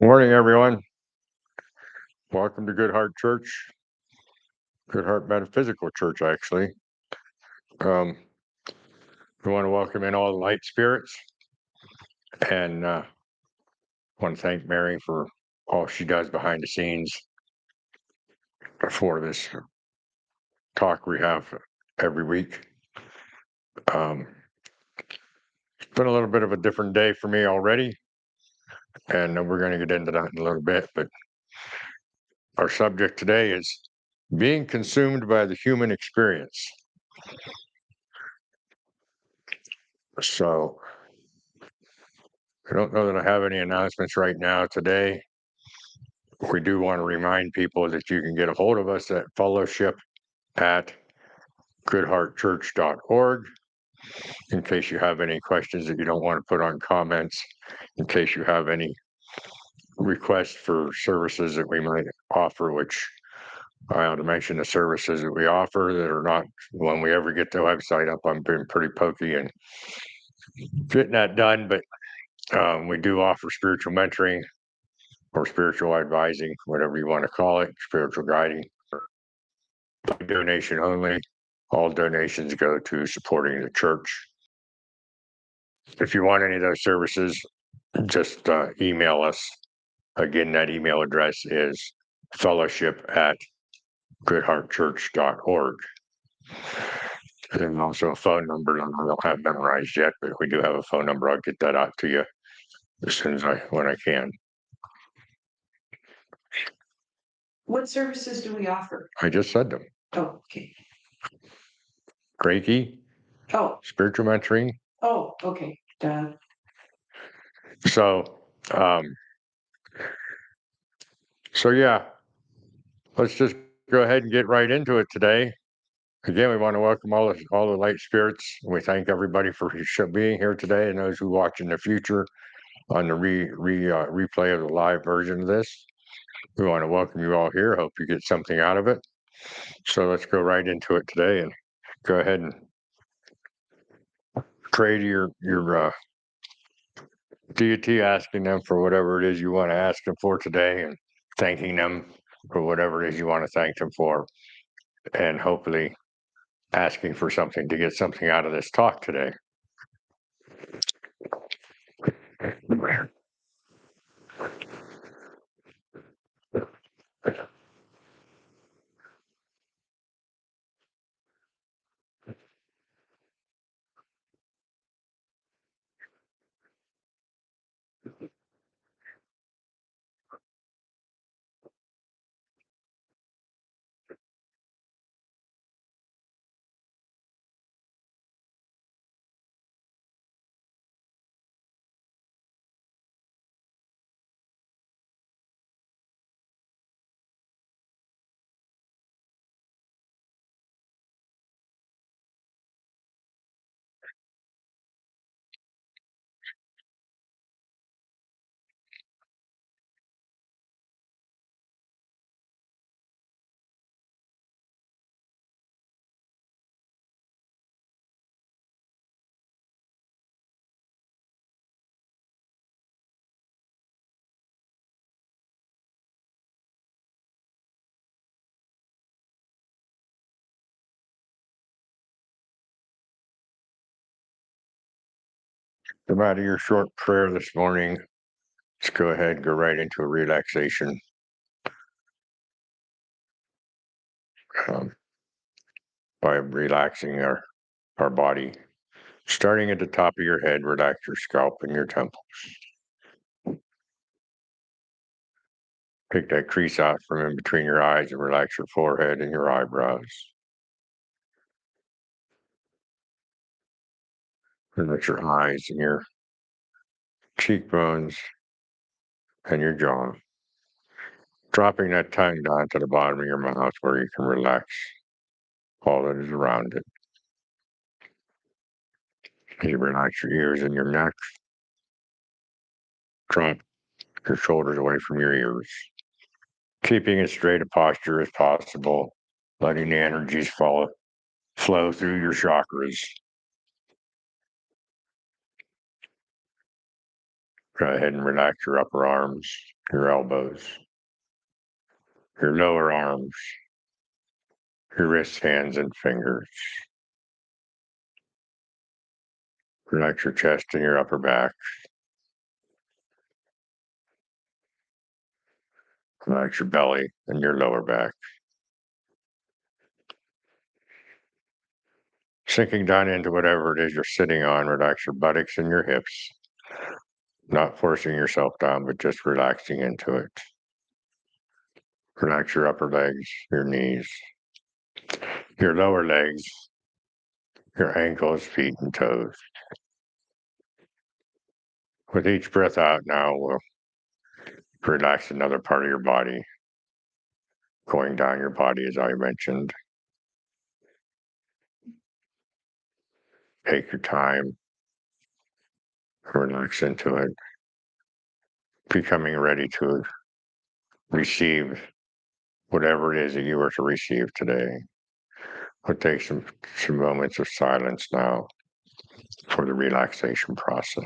Morning, everyone. Welcome to Good Heart Church, Good Heart Metaphysical Church, actually. We want to welcome in all the light spirits and want to thank Mary for all she does behind the scenes for this talk we have every week. It's been a little bit of a different day for me already, and we're going to get into that in a little bit. But our subject today is being consumed by the human experience. So I don't know that I have any announcements right now today. We do want to remind people that you can get a hold of us at fellowship@goodheartchurch.org in case you have any questions that you don't want to put on comments, in case you have any requests for services that we might offer, which I ought to mention the services that we offer that are not, when we ever get the website up, I'm being pretty pokey and getting that done, but we do offer spiritual mentoring or spiritual advising, whatever you want to call it, spiritual guiding, donation only. All donations go to supporting the church. If you want any of those services, just email us. Again, that email address is fellowship@goodheartchurch.org. And also a phone number that I don't have memorized yet, but we do have a phone number. I'll get that out to you as soon as when I can. What services do we offer? I just said them. Oh, okay. Reiki, Oh, spiritual mentoring. oh, okay. Duh. So, yeah, let's just go ahead and get right into it today. Again, we want to welcome all the light spirits. We thank everybody for being here today, and those who watch in the future on the replay of the live version of this. We want to welcome you all here. Hope you get something out of it. So let's go right into it today, and go ahead and pray to your deity, asking them for whatever it is you want to ask them for today, and thanking them for whatever it is you want to thank them for, and hopefully asking for something to get something out of this talk today. Come out of your short prayer this morning. Let's go ahead and go right into a relaxation. By relaxing our body. Starting at the top of your head, relax your scalp and your temples. Take that crease out from in between your eyes and relax your forehead and your eyebrows. Relax your eyes and your cheekbones and your jaw. Dropping that tongue down to the bottom of your mouth where you can relax all that is around it. As you relax your ears and your neck, drop your shoulders away from your ears. Keeping as straight a posture as possible, letting the energies flow through your chakras. Go ahead and relax your upper arms, your elbows, your lower arms, your wrists, hands, and fingers. Relax your chest and your upper back. Relax your belly and your lower back. Sinking down into whatever it is you're sitting on, relax your buttocks and your hips. Not forcing yourself down, but just relaxing into it. Relax your upper legs, your knees, your lower legs, your ankles, feet, and toes. With each breath out now, we'll relax another part of your body, going down your body, as I mentioned. Take your time, relax into it, becoming ready to receive whatever it is that you were to receive today. We'll take some moments of silence now for the relaxation process.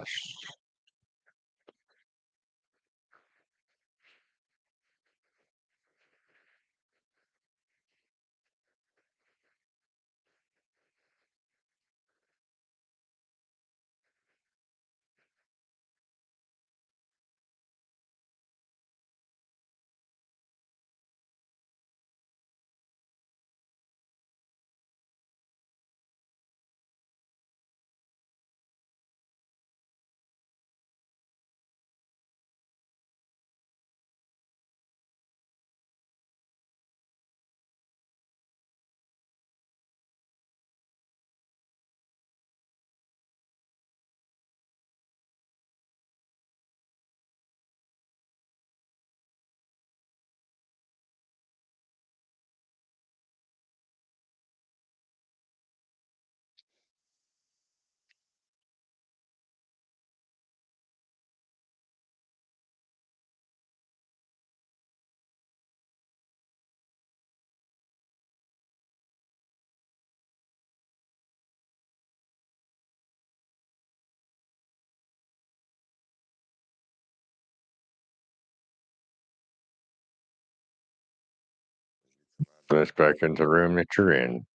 Let's back into the room that you're in.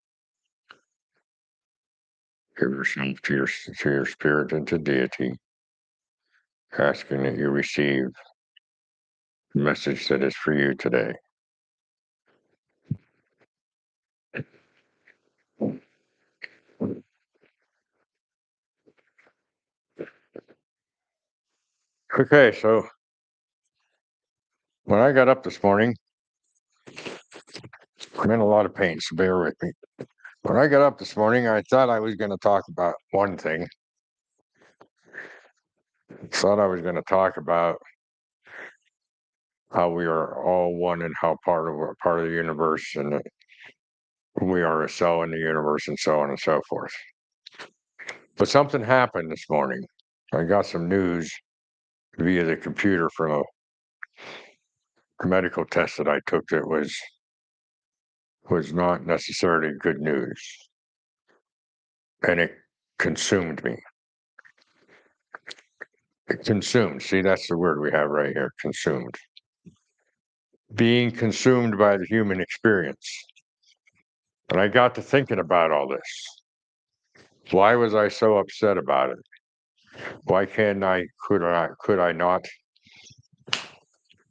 Give yourself to your spirit and to deity, asking that you receive the message that is for you today. Okay, so when I got up this morning, I'm in a lot of pain, so bear with me. When I got up this morning, I thought I was going to talk about one thing. Thought I was going to talk about how we are all one and how part of the universe, and that we are a cell in the universe, and so on and so forth. But something happened this morning. I got some news via the computer from a medical test that I took that was not necessarily good news, and it consumed me. It consumed. See, that's the word we have right here, consumed. Being consumed by the human experience. And I got to thinking about all this. Why was I so upset about it? Why could I not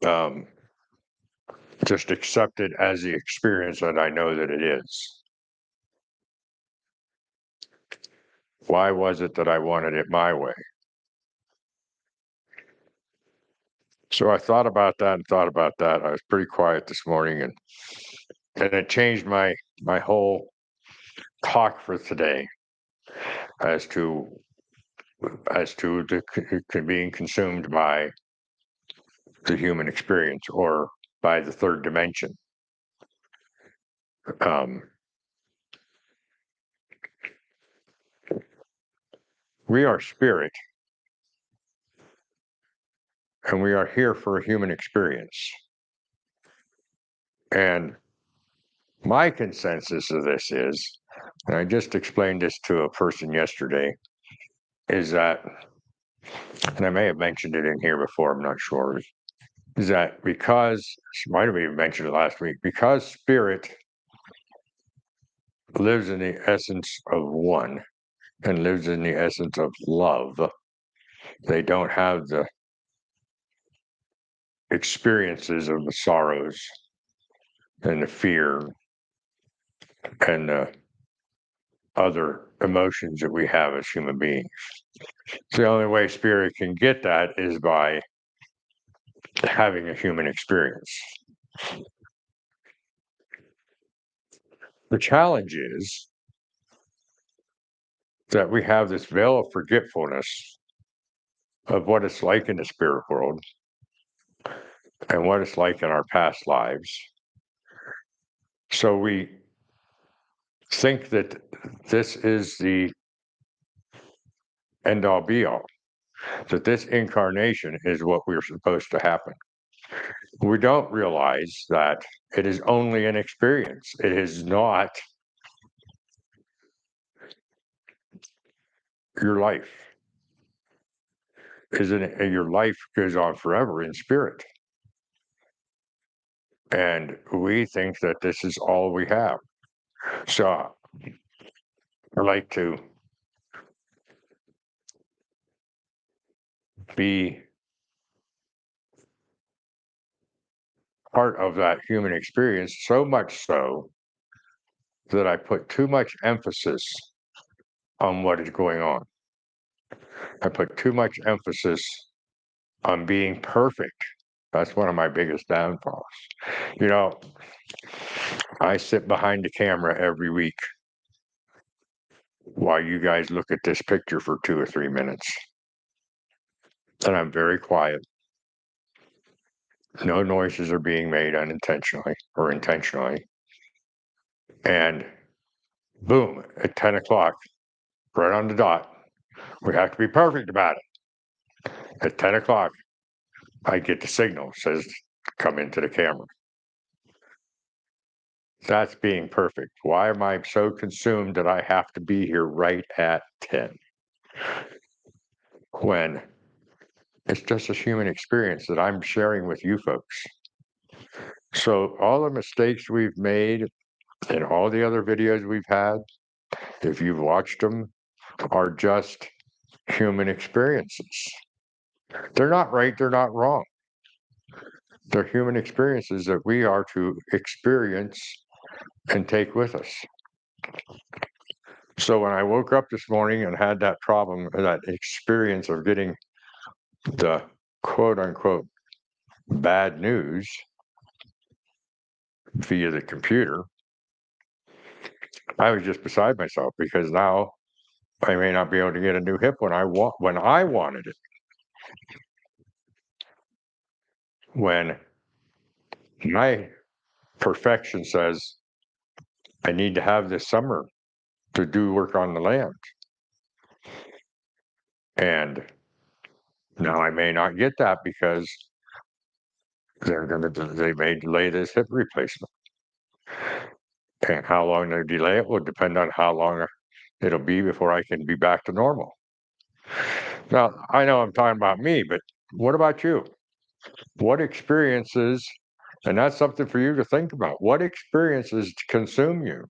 um, just accept it as the experience that I know that it is? Why was it that I wanted it my way? So I thought about that and thought about that. I was pretty quiet this morning, and it changed my whole talk for today as to being consumed by the human experience or by the third dimension. Um, we are spirit, and we are here for a human experience. And my consensus of this is, and I just explained this to a person yesterday, is that and I may have mentioned it in here before, I'm not sure, is that because, might have even mentioned it last week, because spirit lives in the essence of one and lives in the essence of love, they don't have the experiences of the sorrows and the fear and the other emotions that we have as human beings. The only way spirit can get that is by having a human experience. The challenge is that we have this veil of forgetfulness of what it's like in the spirit world and what it's like in our past lives. So we think that this is the end all be all, that this incarnation is what we're supposed to happen. We don't realize that it is only an experience. It is not your life. Isn't it? Your life goes on forever in spirit. And we think that this is all we have. So I like to be part of that human experience, so much so that I put too much emphasis on what is going on. I put too much emphasis on being perfect. That's one of my biggest downfalls. You know, I sit behind the camera every week while you guys look at this picture for 2 or 3 minutes. And I'm very quiet. No noises are being made unintentionally or intentionally. And boom, at 10 o'clock, right on the dot, we have to be perfect about it. At 10 o'clock, I get the signal, says come into the camera. That's being perfect. Why am I so consumed that I have to be here right at 10? When it's just a human experience that I'm sharing with you folks. So all the mistakes we've made and all the other videos we've had, if you've watched them, are just human experiences. They're not right, they're not wrong. They're human experiences that we are to experience and take with us. So when I woke up this morning and had that problem, that experience of getting the quote unquote bad news via the computer, I was just beside myself because now I may not be able to get a new hip when I wanted it. When my perfection says I need to have this summer to do work on the land. And now I may not get that because they may delay this hip replacement. And how long they delay it will depend on how long it'll be before I can be back to normal. Now, I know I'm talking about me, but what about you? What experiences, and that's something for you to think about, what experiences consume you?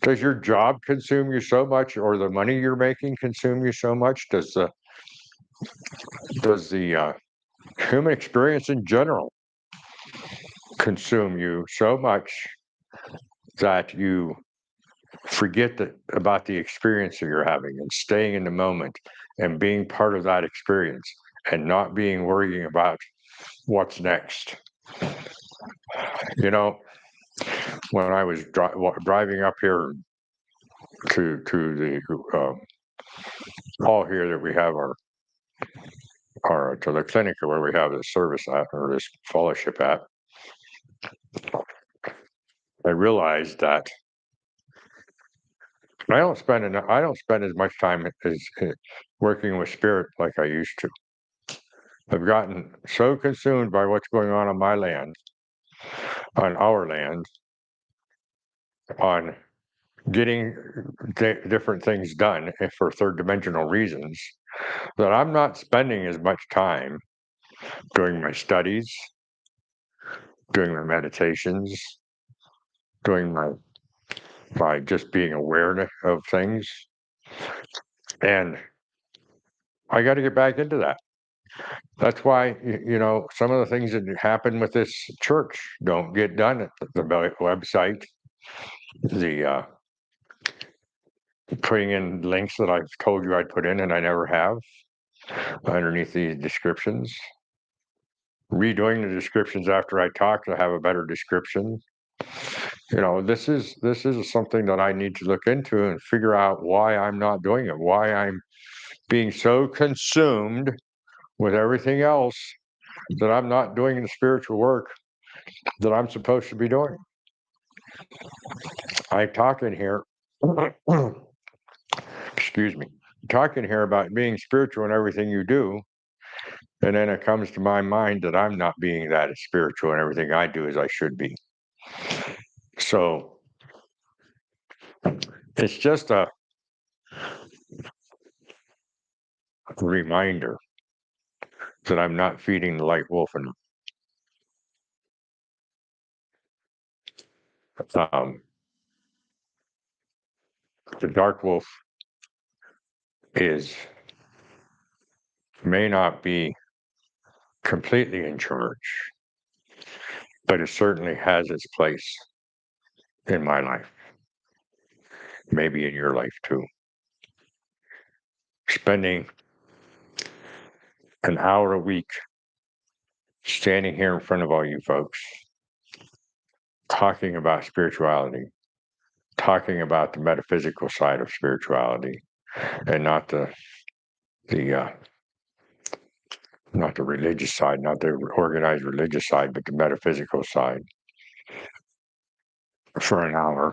Does your job consume you so much, or the money you're making consume you so much? Does the human experience in general consume you so much that you forget about the experience that you're having and staying in the moment and being part of that experience and not being worrying about what's next? You know, when I was driving up here to the hall here that we have our to the clinic where we have this service at or this fellowship at, I realized that I don't spend as much time as working with spirit like I used to. I've gotten so consumed by what's going on my land, on our land, on getting different things done for third dimensional reasons, that I'm not spending as much time doing my studies, doing my meditations, doing my just being aware of things. And I got to get back into that. That's why, some of the things that happen with this church don't get done at the website. The putting in links that I've told you I'd put in and I never have underneath the descriptions. Redoing the descriptions after I talk to have a better description. This is something that I need to look into and figure out why I'm not doing it, why I'm being so consumed with everything else that I'm not doing the spiritual work that I'm supposed to be doing. I talk in here, excuse me, talking here about being spiritual in everything you do. And then it comes to my mind that I'm not being that spiritual in everything I do as I should be. So it's just a reminder that I'm not feeding the light wolf enough. The dark wolf may not be completely in charge, but it certainly has its place in my life, maybe in your life too. Spending an hour a week standing here in front of all you folks, talking about spirituality, talking about the metaphysical side of spirituality, and not the not the religious side, not the organized religious side, but the metaphysical side for an hour,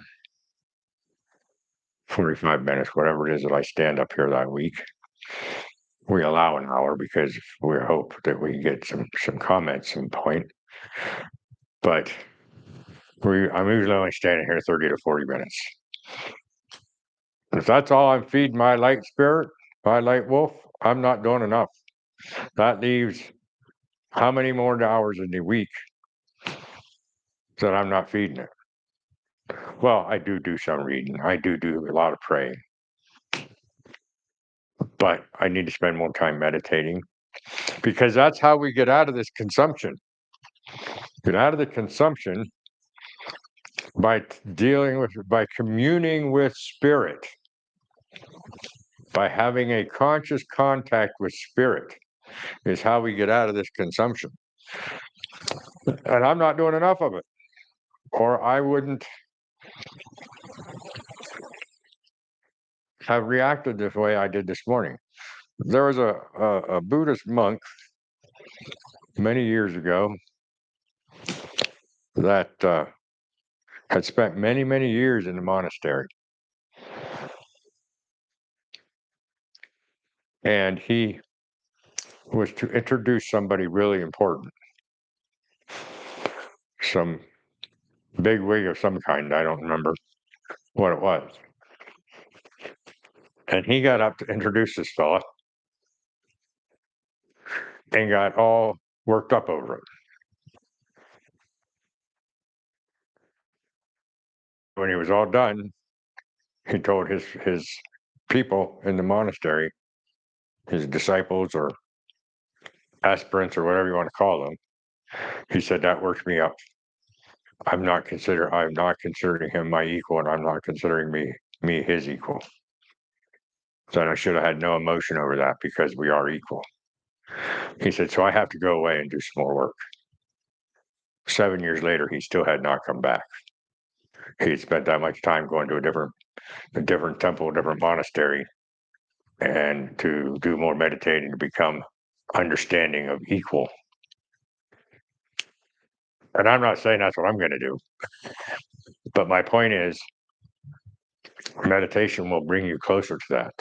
45 minutes, whatever it is that I stand up here that week. We allow an hour because we hope that we get some comments some point. But I'm usually only standing here 30 to 40 minutes. If that's all I'm feeding my light spirit, my light wolf, I'm not doing enough. That leaves how many more hours in the week that I'm not feeding it? Well, I do some reading. I do a lot of praying. But I need to spend more time meditating because that's how we get out of this consumption. Get out of the consumption by by communing with spirit, by having a conscious contact with spirit is how we get out of this consumption. And I'm not doing enough of it, or I wouldn't have reacted this way I did this morning. There was a Buddhist monk many years ago that had spent many years in the monastery. And he was to introduce somebody really important, some big wig of some kind. I don't remember what it was. And he got up to introduce this fella and got all worked up over it. When he was all done, he told his people in the monastery, his disciples or aspirants or whatever you want to call them, he said, that works me up. I'm not considering him my equal, and I'm not considering me his equal. So I should have had no emotion over that because we are equal. He said, so I have to go away and do some more work. 7 years later, he still had not come back. He had spent that much time going to a different temple, a different monastery, and to do more meditating to become understanding of equal. And I'm not saying that's what I'm going to do. But my point is, meditation will bring you closer to that.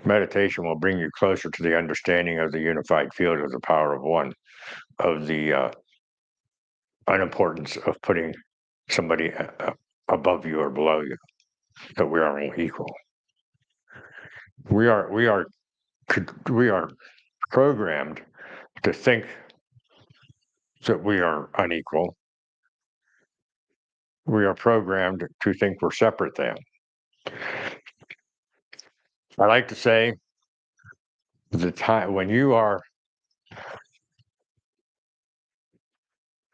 Meditation will bring you closer to the understanding of the unified field of the power of one, of the unimportance of putting somebody above you or below you. that we are all equal. We are programmed to think that we are unequal. We are programmed to think we're separate than. I like to say the time when you are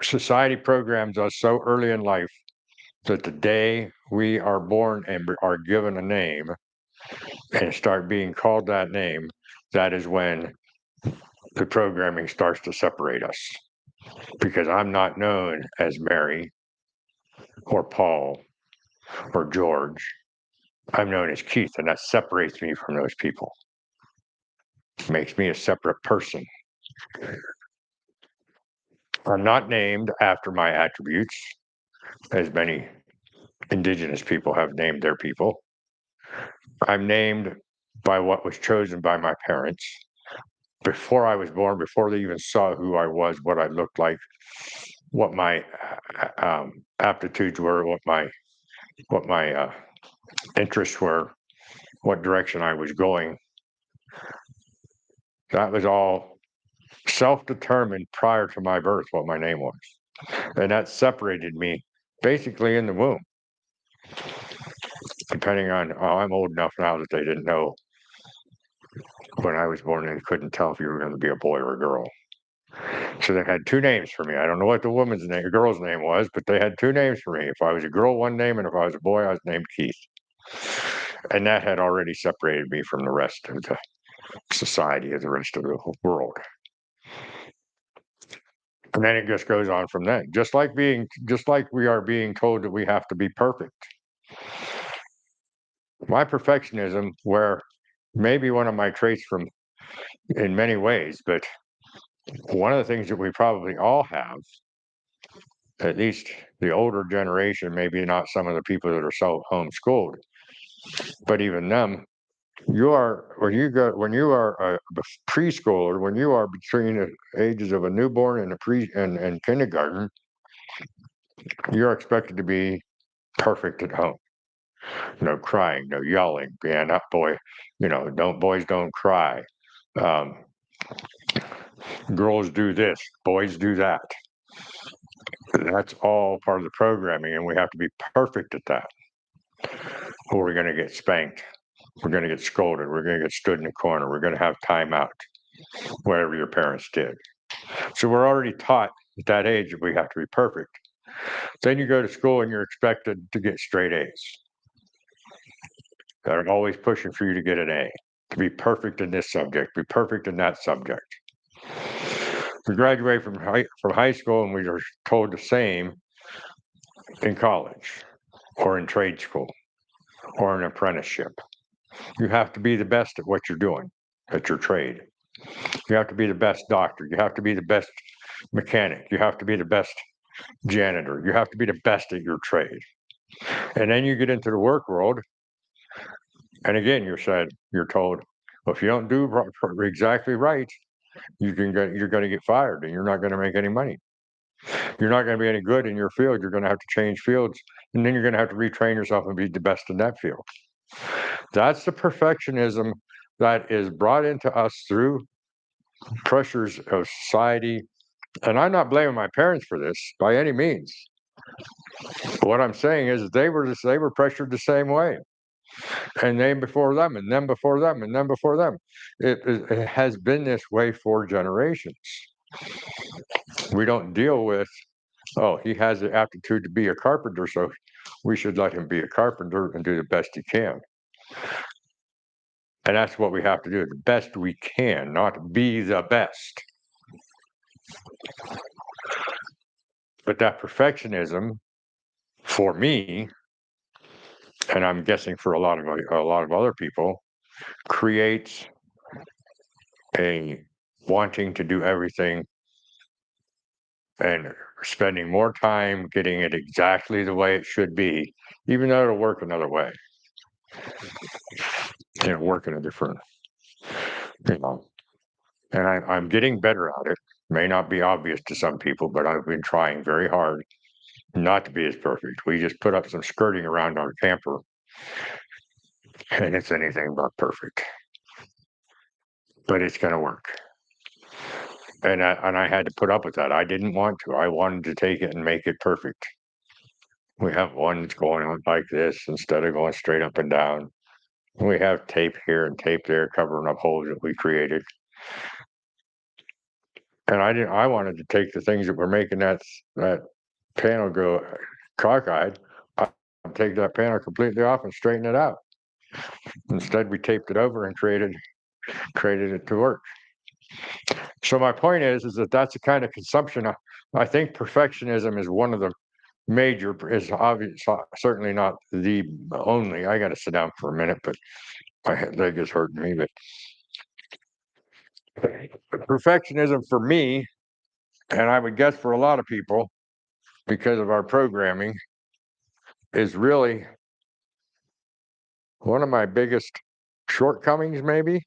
society programs us so early in life that the day we are born and are given a name and start being called that name, that is when the programming starts to separate us. Because I'm not known as Mary or Paul or George. I'm known as Keith, and that separates me from those people. Makes me a separate person. I'm not named after my attributes, as many indigenous people have named their people. I'm named by what was chosen by my parents before I was born, before they even saw who I was, what I looked like, what my aptitudes were, what my interests were, what direction I was going. That was all self-determined prior to my birth, what my name was. And that separated me basically in the womb. Depending on, I'm old enough now that they didn't know when I was born, they couldn't tell if you were going to be a boy or a girl. So they had two names for me. I don't know what the girl's name was, but they had two names for me. If I was a girl, one name, and if I was a boy, I was named Keith. And that had already separated me from the rest of the society, of the rest of the world. And then it just goes on from then. Just like we are being told that we have to be perfect. My perfectionism, where maybe one of my traits from in many ways, but one of the things that we probably all have, at least the older generation, maybe not some of the people that are so homeschooled, but even them, when you are a preschooler, when you are between the ages of a newborn and kindergarten, you're expected to be perfect at home. No crying, no yelling, being up boy, boys don't cry. Um, girls do this, boys do that. That's all part of the programming, and we have to be perfect at that, or we're going to get spanked. We're going to get scolded. We're going to get stood in the corner. We're going to have timeout, whatever your parents did. So we're already taught at that age that we have to be perfect. Then you go to school and you're expected to get straight A's. They're always pushing for you to get an A, to be perfect in this subject, be perfect in that subject. We graduate from high school and we are told the same in college or in trade school or an apprenticeship. You have to be the best at what you're doing, at your trade. You have to be the best doctor. You have to be the best mechanic. You have to be the best janitor. You have to be the best at your trade. And then you get into the work world. And again, you're told, well, if you don't do exactly right, you're going to get fired and you're not going to make any money. You're not going to be any good in your field. You're going to have to change fields. And then you're going to have to retrain yourself and be the best in that field. That's the perfectionism that is brought into us through pressures of society. And I'm not blaming my parents for this by any means. What I'm saying is they were pressured the same way, and they before them, and them before them, and them before them. It has been this way for generations. We don't deal with, oh, he has the aptitude to be a carpenter, so we should let him be a carpenter and do the best he can. And that's what we have to do, the best we can, not be the best. But that perfectionism, for me, and I'm guessing for a lot of other people, creates a wanting to do everything and spending more time getting it exactly the way it should be, even though it'll work another way. It'll work in a different, And I'm getting better at it. May not be obvious to some people, but I've been trying very hard not to be as perfect. We just put up some skirting around our camper And it's anything but perfect, but it's going to work. And I had to put up with that. I didn't want to. I wanted to take it and make it perfect. We have one that's going on like this instead of going straight up and down. We have tape here and tape there covering up holes that we created. And I wanted to take the things that were making that panel go cockeyed, take that panel completely off and straighten it out. Instead, we taped it over and created it to work. So my point is that that's the kind of consumption. I think perfectionism is one of the major, is obvious, certainly not the only. I got to sit down for a minute, but my leg is hurting me. But perfectionism for me, and I would guess for a lot of people, because of our programming, is really one of my biggest shortcomings, maybe.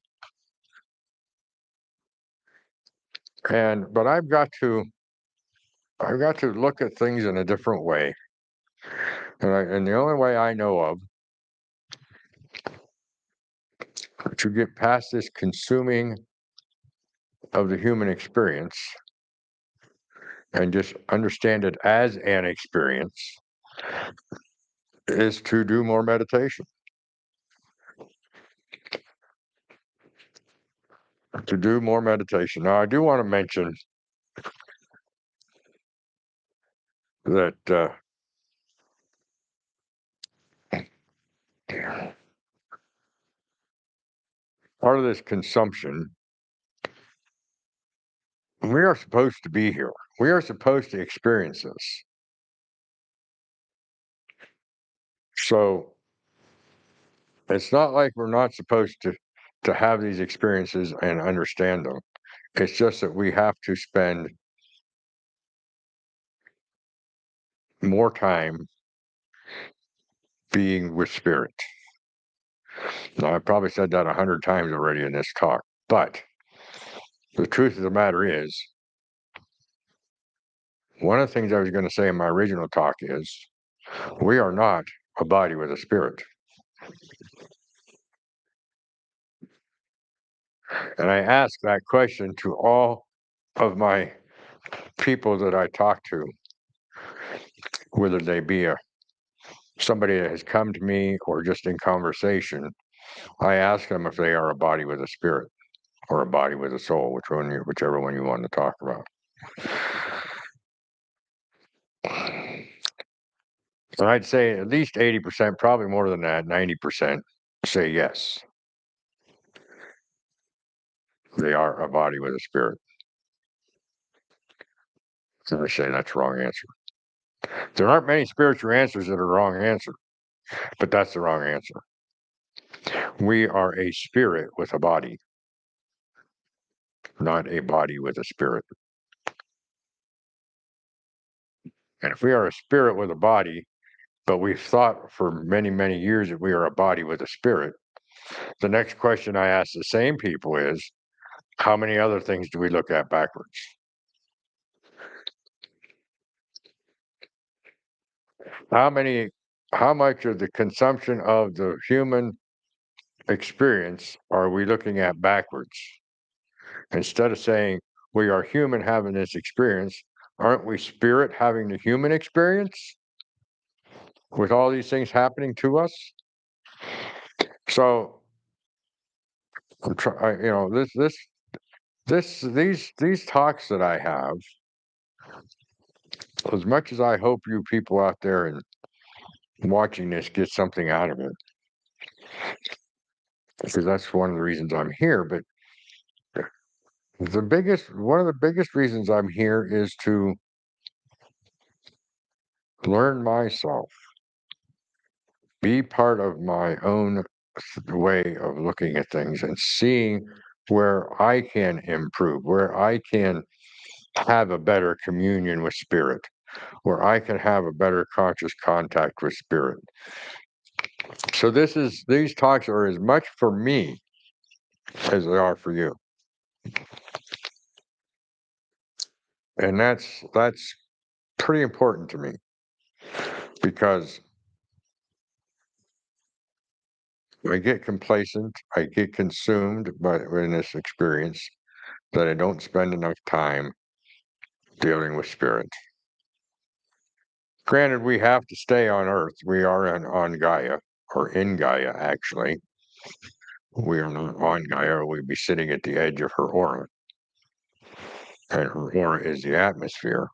But I've got to look at things in a different way. And the only way I know of to get past this consuming of the human experience and just understand it as an experience is to do more meditation. To do more meditation. Now, I do want to mention that part of this consumption, we are supposed to be here. We are supposed to experience this. So it's not like we're not supposed to have these experiences and understand them. It's just that we have to spend more time being with spirit. Now, I've probably said that 100 times already in this talk, but the truth of the matter is, one of the things I was going to say in my original talk is, we are not a body with a spirit. And I ask that question to all of my people that I talk to, whether they be somebody that has come to me or just in conversation. I ask them if they are a body with a spirit or a body with a soul, whichever one you want to talk about. And I'd say at least 80%, probably more than that, 90% say yes. They are a body with a spirit. So they say that's the wrong answer. There aren't many spiritual answers that are the wrong answer, but that's the wrong answer. We are a spirit with a body, not a body with a spirit. And if we are a spirit with a body, but we've thought for many, many years that we are a body with a spirit, the next question I ask the same people is, how many other things do we look at backwards? How much of the consumption of the human experience are we looking at backwards? Instead of saying we are human having this experience, aren't we spirit having the human experience with all these things happening to us? So I'm trying, these talks that I have, as much as I hope you people out there and watching this get something out of it, because that's one of the reasons I'm here. But one of the biggest reasons I'm here is to learn myself, be part of my own way of looking at things and seeing where I can improve, where I can have a better communion with spirit, where I can have a better conscious contact with spirit. So these talks are as much for me as they are for you. And that's pretty important to me, because I get complacent, I get consumed by in this experience that I don't spend enough time dealing with spirit. Granted, we have to stay on Earth. We are on Gaia, or in Gaia, actually. We are not on Gaia, or we'd be sitting at the edge of her aura. And her aura is the atmosphere.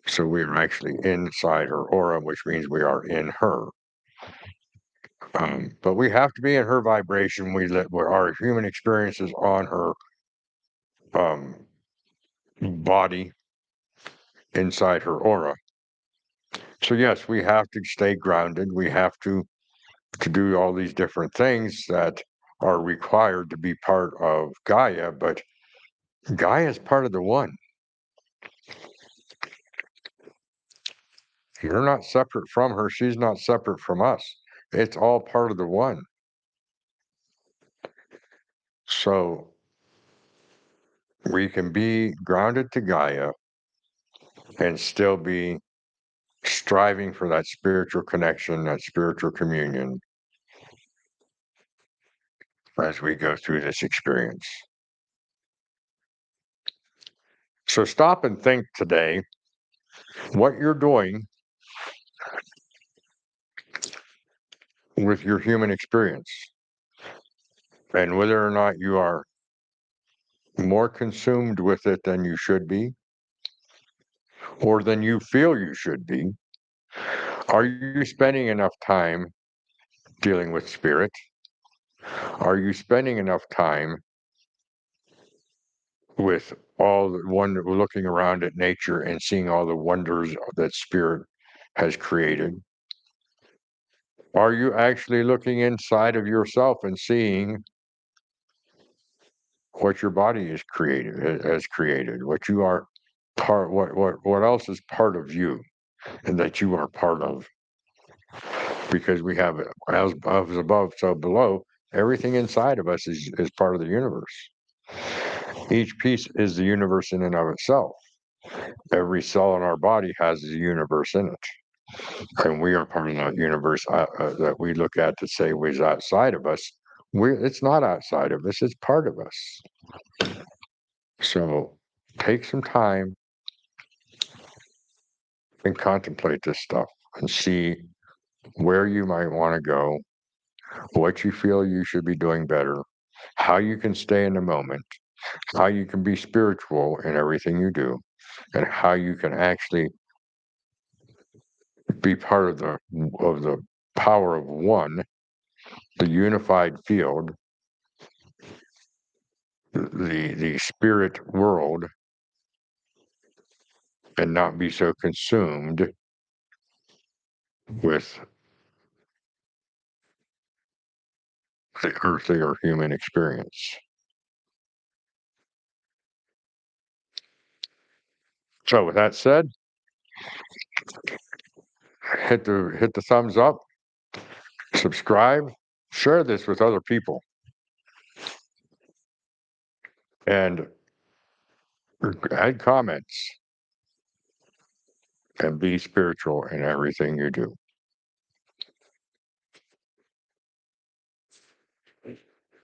So we are actually inside her aura, which means we are in her. But we have to be in her vibration. Our human experiences on her um, body inside her aura. So yes, we have to stay grounded. We have to do all these different things that are required to be part of Gaia, but Gaia is part of the one. You're not separate from her. She's not separate from us. It's all part of the one. So we can be grounded to Gaia and still be striving for that spiritual connection, that spiritual communion as we go through this experience. So stop and think today what you're doing with your human experience and whether or not you are more consumed with it than you should be or than you feel you should be. Are you spending enough time dealing with spirit? Are you spending enough time with all the wonder, looking around at nature and seeing all the wonders that spirit has created? Are you actually looking inside of yourself and seeing what your body is created has created, what you are part, what else is part of you and that you are part of? Because we have as above, so below. Everything inside of us is part of the universe. Each piece is the universe in and of itself. Every cell in our body has a universe in it, and we are part of that universe that we look at to say was outside of us. It's not outside of us; it's part of us. So, take some time and contemplate this stuff and see where you might want to go, what you feel you should be doing better, how you can stay in the moment, how you can be spiritual in everything you do, and how you can actually be part of the power of one, the unified field, the spirit world, and not be so consumed with the earthly or human experience. So with that said, hit the thumbs up, subscribe, share this with other people, and add comments and be spiritual in everything you do.